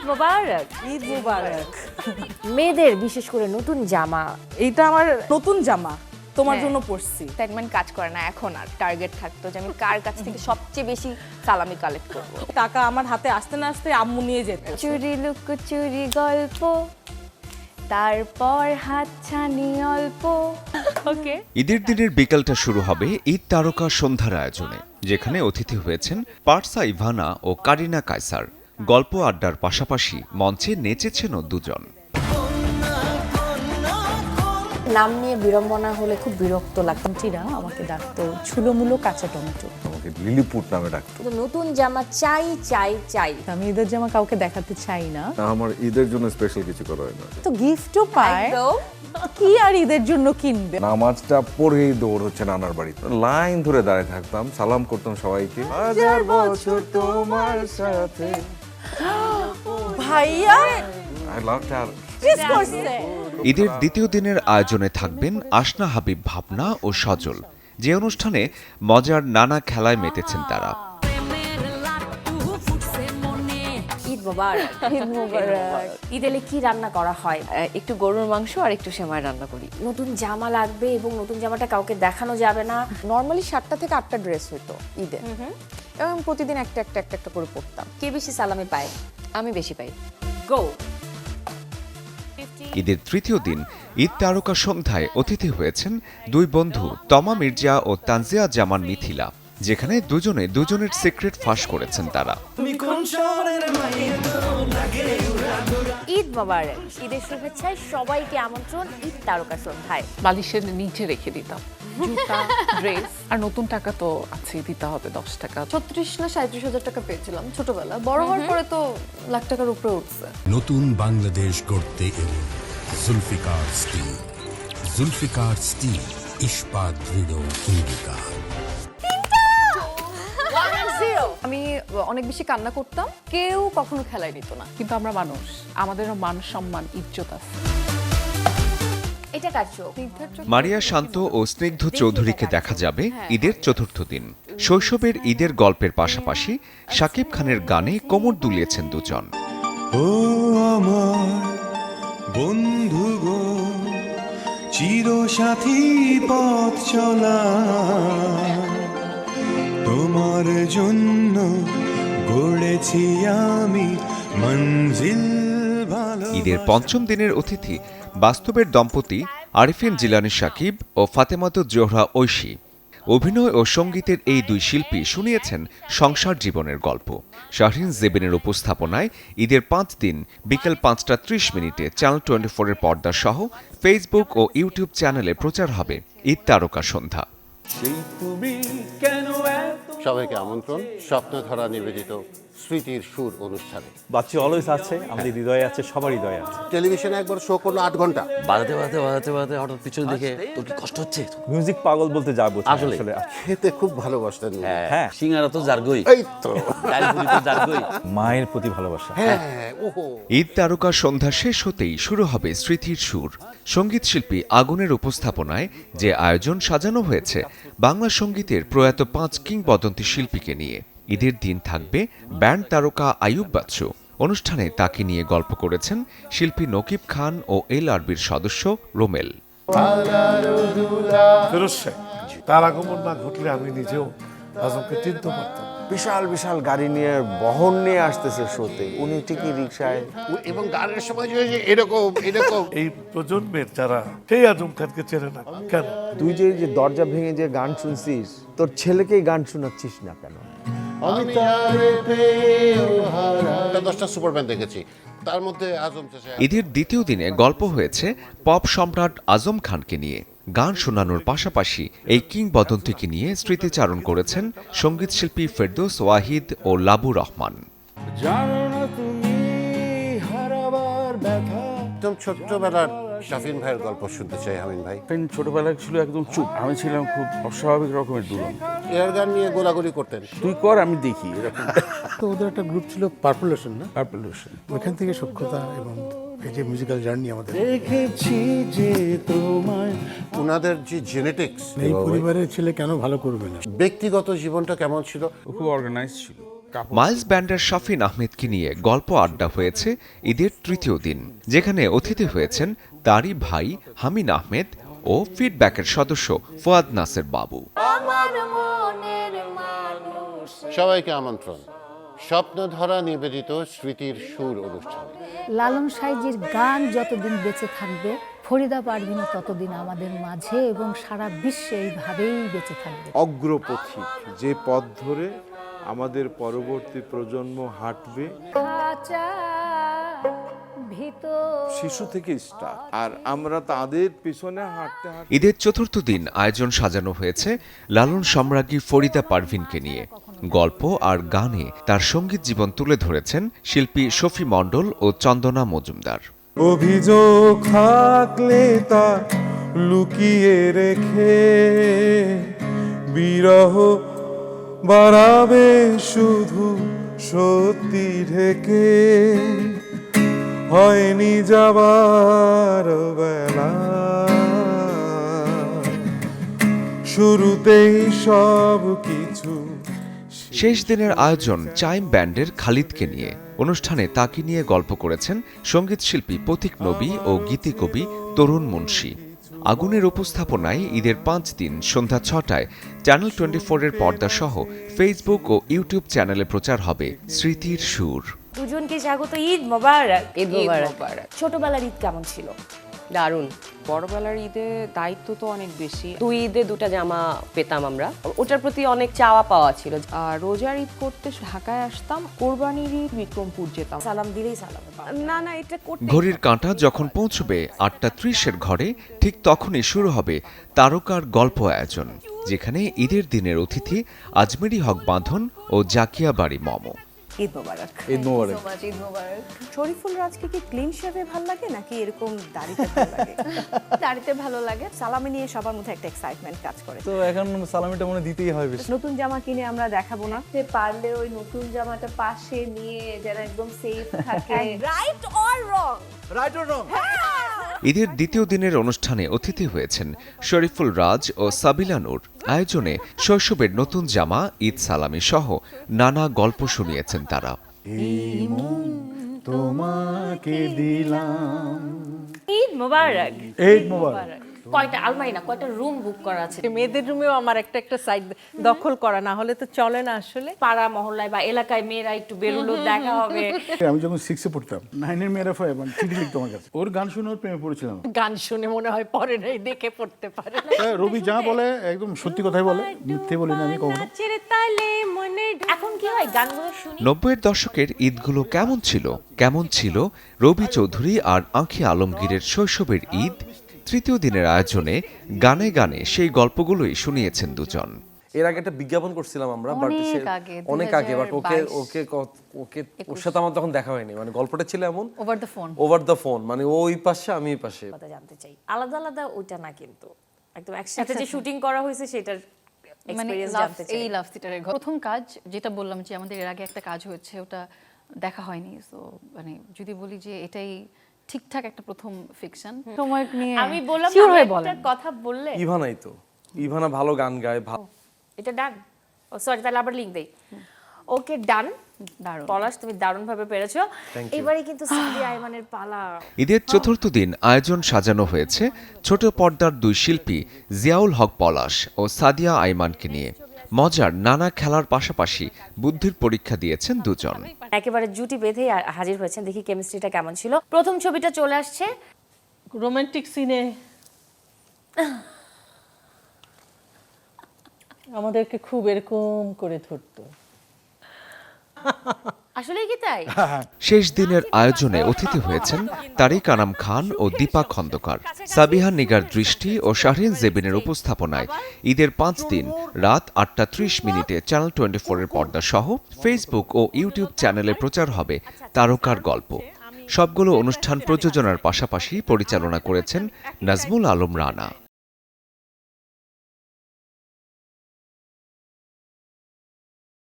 মোবারক। ঈদ মুবারক। মেয়েদের বিশেষ করে নতুন জামা, এইটা আমার নতুন জামা, তোমার হ্যাঁ। জন্য পরছি। সেগমেন্ট কাজ করে না এখন, আর টার্গেট থাকতো যে আমি কার কাছ থেকে সবচেয়ে বেশি সালামি কালেক্ট করবো। টাকা আমার হাতে আসতে না আসতে আম্মু নিয়ে যেত। চুরি লুকোচুরি গল্প, তারপর হাতছানি অল্প। ওকে, ঈদের দিনের বিকালটা শুরু হবে ঈদ তারকা সন্ধ্যার আয়োজনে, যেখানে অতিথি হয়েছেন পার্সা ইভানা ও কারিনা কায়সার। গল্প আড্ডার পাশাপাশি মঞ্চে নেচেছেনও দুজন। নাম নিয়ে বিড়ম্বনা হলে খুব বিরক্ত লাগতো। চিরা আমাকে ডাকতো ছুলোমুলো কাঁচা টমেটো। আমাকে লিলিপুট নামে ডাকতো। তো নতুন জামা চাই চাই চাই। আমি ঈদের জামা কাউকে দেখাতে চাই না, আমার ঈদের জন্য স্পেশাল কিছু করা হয় না। তো গিফটও পায়। কি আর ঈদের জন্য কিনবে? নামাজটা পড়েই দৌড় হচ্ছে নানার বাড়িতে, লাইন ধরে দাঁড়িয়ে থাকতাম, সালাম করতাম সবাইকে। হাজার বছর তোমার সাথে। ভাইয়া আই লাভ দ্যাট। কিস করছে। ঈদের দ্বিতীয় দিনের আয়োজনে থাকবেন আসনা হাবিব ভাবনা ও সজল, যে অনুষ্ঠানে মজার নানা খেলায় মেতেছেন তারা। ঈদ মোবারক। ঈদ মুবারক। ঈদ এলে কি রান্না করা হয়? একটু গরুর মাংস আর একটু সেমাই রান্না করি। নতুন জামা লাগবে এবং নতুন জামাটা কাউকে দেখানো যাবে না। নর্মালি 7টা থেকে 8টা ড্রেস হতো ঈদে, এবং প্রতিদিন একটা একটা একটা একটা করে পরতাম। কে বেশি সালামি পায়? আমি বেশি পাই। গো। ঈদের তৃতীয় দিন ঈদ তারকা সন্ধ্যায় অতিথি হয়েছেন দুই বন্ধু তমা মির্জা ও তানজিয়া জামান মিথিলা, যেখানে দুজনে দুজনের সিক্রেট ফাঁস করেছেন তারা। ঈদ মোবারক। ঈদের শুভেচ্ছায় সবাইকে আমন্ত্রণ ঈদ তারকা সন্ধ্যায়। বালিশের নিচে রেখে দিতাম জুতা, ড্রেস, আর নতুন টাকা তো আছে, দিতে হবে 10 টাকা। 36 না 37,000 টাকা পেয়েছিলাম ছোটবেলা, বড় হওয়ার পরে তো লাখ টাকার উপরে উঠছে। নতুন বাংলাদেশ গড়তে এলো জুলফিকার স্টিল। জুলফিকার স্টিল, ইস্পাত দৃঢ় অঙ্গীকার। আমি অনেক বেশি কান্না করতাম, কেউ কখনো খেলায় নিত না। কিন্তু আমরা মানুষ, আমাদেরও মান সম্মান ইজ্জত আছে। এটা কার চোখ? মারিয়া শান্ত ও স্নিগ্ধ চৌধুরীকে দেখা যাবে ঈদের চতুর্থ দিন। শৈশবের ঈদের গল্পের পাশাপাশি শাকিব খানের গানে কোমর দুলিয়েছেন দুজন। ও আমার বন্ধু গো, চিরসাথী পথ চলা, তোমার জন্য গড়েছি আমি মঞ্জিল ভালো। ঈদের পঞ্চম দিনের অতিথি বাস্তবের দম্পতি আরিফিন জিলানী শাকিব ও ফাতেমাত জোহরা ঐশী। অভিনয় ও সঙ্গীতের এই দুই শিল্পী শুনিয়েছেন সংসার জীবনের গল্প। শাহরিন জেবিনের উপস্থাপনায় ঈদের 5 দিন বিকেল 5টা 30 মিনিটে চ্যানেল 24-এর পর্দা সহ ফেসবুক ও ইউটিউব চ্যানেলে প্রচার হবে ঈদ তারকা সন্ধ্যা। সবাইকে আমন্ত্রণ স্বপ্নধারা নিবেদিত স্মৃতির সুর অনুষ্ঠানে। বাচ্চা অলওয়েজ আছে, আমাদের হৃদয়ে আছে, সবার হৃদয়ে আছে। টেলিভিশনে একবার শো করলো 8 ঘন্টা, বাজাতে বাজাতে বাজাতে বাজাতে হঠাৎ পিছনে দিকে তোর কি কষ্ট হচ্ছে? মিউজিক পাগল বলতে যাবো আসলে খেতে খুব ভালোবাসতেন। হ্যাঁ, সিঙ্গারা তো জারগই, এই তো ডালপুরি তো জারগই। মায়ের প্রতি ভালোবাসা। হ্যাঁ, ওহো। ঈদ তারকা সন্ধ্যা শেষ হতেই শুরু হবে স্মৃতির সুর। সঙ্গীত শিল্পী আগুনের উপস্থাপনায় যে আয়োজন সাজানো হয়েছে বাংলা সঙ্গীতের প্রয়াত 5 কিংবদন্তি শিল্পীকে নিয়ে। ঈদের দিন থাকবে ব্যান্ড তারকা আইয়ুব বাচ্চু। অনুষ্ঠানে তাকে নিয়ে গল্প করেছেন শিল্পী নকিব খান ও LRB'র সদস্য রোমেল। তার আগমন না ঘটলে আমি নিজেও আজমকে চিনতে পারতাম। বিশাল বিশাল গাড়ি নিয়ে বহন নিয়ে আসতেছে শোতে, উনি ঠিকই রিক্সায়। এবং গানের সময় যে এরকম এরকম এই প্রজন্মের যারা সেই আজম খানকে চেনে না কেন? তুই যে দরজা ভেঙে যে গান শুনছিস, তোর ছেলেকেই গান শোনাচ্ছিস না কেন? আমি তারে পেয়েও হারা। 10টা সুপারম্যান দেখেছি, তার মধ্যে আজম শেষে। ঈদের দ্বিতীয় দিনে গল্প হয়েছে পপ সম্রাট আজম খানকে নিয়ে। গান শোনানোর পাশাপাশি এই কিংবদন্তিকে নিয়ে স্মৃতিচারণ করেছেন সঙ্গীত শিল্পী ফেরদৌস ওয়াহিদ ও লাবু রহমান। একদম ছোট্টবেলার শাফিন ভাইয়ের গল্প শুনতে চাই হামিন ভাই। ছোটবেলায় ছিল একদম চুপ, আমি ছিলাম খুব অস্বাভাবিক রকমের দুরন্ত। এয়ার গান নিয়ে গোলাগুলি করতেন। তুই কর আমি দেখি এরকম। তো ওদের একটা গ্রুপ ছিল পার্পুলেশন, না? পার্পুলেশন। ওখান থেকে সক্ষতা এবং এই যে মিউজিক্যাল জার্নি আমাদের দেখেছি যে তোমায়। ওনাদের যে জেনেটিক্স, এই পরিবারের ছেলে কেন ভালো করবে না? ব্যক্তিগত জীবনটা কেমন ছিল? ও খুব অর্গানাইজ ছিল, মাইলস ব্যান্ডের শাফিন আহমেদকে নিয়ে গল্প আড্ডা হয়েছে ঈদের তৃতীয় দিন, যেখানে অতিথি হয়েছেন তারই ভাই হামিন আহমেদ ও ফিডব্যাকের সদস্য ফুয়াদ নাসের বাবু। সবাইকে আমন্ত্রণ স্বপ্ন ধরা নিবেদিত স্মৃতির সুর অনুষ্ঠানে। লালন সাইজির গান যতদিন বেঁচে থাকবে, ফরিদা পারভিনও ততদিন আমাদের মাঝে এবং সারা বিশ্বে এইভাবেই বেঁচে থাকবে। অগ্রপথিক যে পথ ধরে আমাদের পরবর্তী প্রজন্ম হাঁটবে, শিশু থেকে স্টার্ট, আর আমরা তাদের পিছনে হাঁটতে হাঁটতে। ঈদের চতুর্থ দিন আয়োজন সাজানো হয়েছে লালন সম্রাজ্ঞী ফরিদা পারভিনকে নিয়ে। গল্প আর গানে তার সঙ্গীত জীবন তুলে ধরেছেন শিল্পী শফি মণ্ডল ও চন্দনা মজুমদার। অভিযোগ থাকলে তা লুকিয়ে রেখে বিরহ বাড়াবে শুধু সত্যি ঢেকে, হয়নি যাবার বেলা শুরুতেই সব কিছু। শেষ দিনের আয়োজন চাইম ব্যান্ডের খালিদকে নিয়ে। অনুষ্ঠানে তাকে নিয়ে গল্প করেছেন সঙ্গীত শিল্পী পথিক নবী ও গীতিকবি তরুণ মুন্সী। আগুনের উপস্থাপনায় ঈদের 5 দিন সন্ধ্যা 6টায় চ্যানেল 24-এর পর্দা সহ ফেসবুক ও ইউটিউব চ্যানেলে প্রচার হবে স্মৃতির সুর। দুজনকে স্বাগত, ঈদ মোবারক। ঈদ মোবারক। ছোটবেলার ঈদ কেমন ছিল? দারুণ। বড়বেলার ঈদে দায়িত্ব তো অনেক বেশি। 2 ঈদে 2টা জামা পেতাম আমরা, ওটার প্রতি অনেক চাওয়া পাওয়া ছিল। আর রোজার ঈদ করতে ঢাকায় আসতাম, কোরবানির ঈদ বিক্রমপুর যেতাম। সালাম দিলেই সালাম। না এটা করতে। ঘড়ির কাঁটা যখন পৌঁছবে 8:30-এর ঘরে, ঠিক তখনই শুরু হবে তারকার গল্প আয়োজন, যেখানে ঈদের দিনের অতিথি আজমেরি হক বাঁধন ও জাকিয়া বাড়ি মম। ঈদ মোবারক। ঈদ মোবারক। ঈদ মোবারক। শরীফুল রাজকে কি ক্লিন শেভে ভালো লাগে নাকি এরকম দাড়িতে ভালো লাগে? দাড়িতে ভালো লাগে। সালামি নিয়ে সবার মধ্যে একটা এক্সাইটমেন্ট কাজ করে। তো এখন সালামিটা মনে দিতেই হয় বেশি। নতুন জামা কিনে আমরা দেখাবো না? পারলে ওই নতুন জামাটা পাশে নিয়ে যেন একদম সেফ থাকে। Right or wrong? Right or wrong? ঈদের দ্বিতীয় দিনের অনুষ্ঠানে অতিথি হয়েছেন শরীফুল রাজ ও সাবিলা নূর। আয়োজনে শৈশবের নতুন জামা, ঈদ সালামি সহ নানা গল্প শুনিয়েছেন তারা। তোমাকে দিলাম। ঈদ মোবারক। ঈদ মোবারক। কয়টা আলমারি না কয়টা রুম বুক করা আছে? মেয়েদের রুমেও আমার একটা সাইড দখল করা, না হলে তো চলে না আসলে। পাড়া মহল্লায় বা এলাকায় মেয়েরা একটু বেরোলো, দেখা হবে। আমি যখন 6-এ পড়তাম, 9-এর মেয়েরা চিঠি লিখতো আমার কাছে। ওর গান শুনে ওর প্রেমে পড়েছিলাম। গান শুনে মনে হয় পরে নাই, দেখে পড়তে পারে। রবি যা বলে একদম সত্যি কথাই বলে, মিথ্যে বলি না আমি কখনো। এখন কি হয় গানগুলো শুনি। 90-এর দশকের ঈদগুলো কেমন ছিল? কেমন ছিল রবি চৌধুরী আর আঁখি আলমগীরের শৈশবের ঈদ? তৃতীয় দিনের আয়োজনে গানে গানে সেই গল্পগুলোই শুনিয়েছেন দুজন। এর আগে একটা বিজ্ঞাপন করছিলাম আমরা, বাট অনেক আগে, বাট ওর সাথে আমার তখন দেখা হয়নি। মানে গল্পটা ছিল এমন ওভার দ্য ফোন, মানে ওই পাশে আমি এই পাশে। কথা জানতে চাই, আলাদা আলাদা ওইটা না কিন্তু একদম একসাথে যে শুটিং করা হয়েছে সেটার এক্সপেরিয়েন্স জানতে চাই। এই লাভ সিটারের প্রথম কাজ, যেটা বললাম যে আমাদের এর আগে একটা কাজ হয়েছে, ওটা দেখা হয়নি। সো মানে যদি বলি যে এটাই ঠিকঠাক একটা প্রথম ফিকশন। সময় নিয়ে আমি বললাম একটা কথা বললে। ইভানাই তো, ইভানা ভালো গান গায়। এটা ডান? ও সরি, তাহলে আবার লিংক দেই। ওকে ডান। দারুণ পলাশ, তুমি দারুণ ভাবে পেরেছো। এবারে কিন্তু সাদিয়া আইমানের পালা। ঈদের চতুর্থ দিন আয়োজন সাজানো হয়েছে ছোট পর্দার 2 শিল্পী জিয়াউল হক পলাশ ও সাদিয়া আইমানকে নিয়ে। মজার নানা খেলার পাশাপাশি বুদ্ধির পরীক্ষা দিয়েছেন দুজন। একেবারে জুটি বেঁধেই হাজির হয়েছেন, দেখি কেমিস্ট্রিটা কেমন ছিল। প্রথম ছবিটা চলে আসছে। রোমান্টিক সিনে আমাদেরকে খুব এরকম করে ধরতো। আসলেই কি তাই? শেষ দিনের আয়োজনে অতিথি হয়েছেন তারিক আনাম খান ও দীপা খন্দকার। সাবিহা নিগার দৃষ্টি ও শাহরিন জেবিনের উপস্থাপনায় ঈদের 5 দিন রাত 8:30 চ্যানেল 24-এর পর্দা সহ ফেসবুক ও ইউটিউব চ্যানেলে প্রচার হবে তারকার গল্প। সবগুলো অনুষ্ঠান প্রযোজনার পাশাপাশি পরিচালনা করেছেন নাজমুল আলম রানা।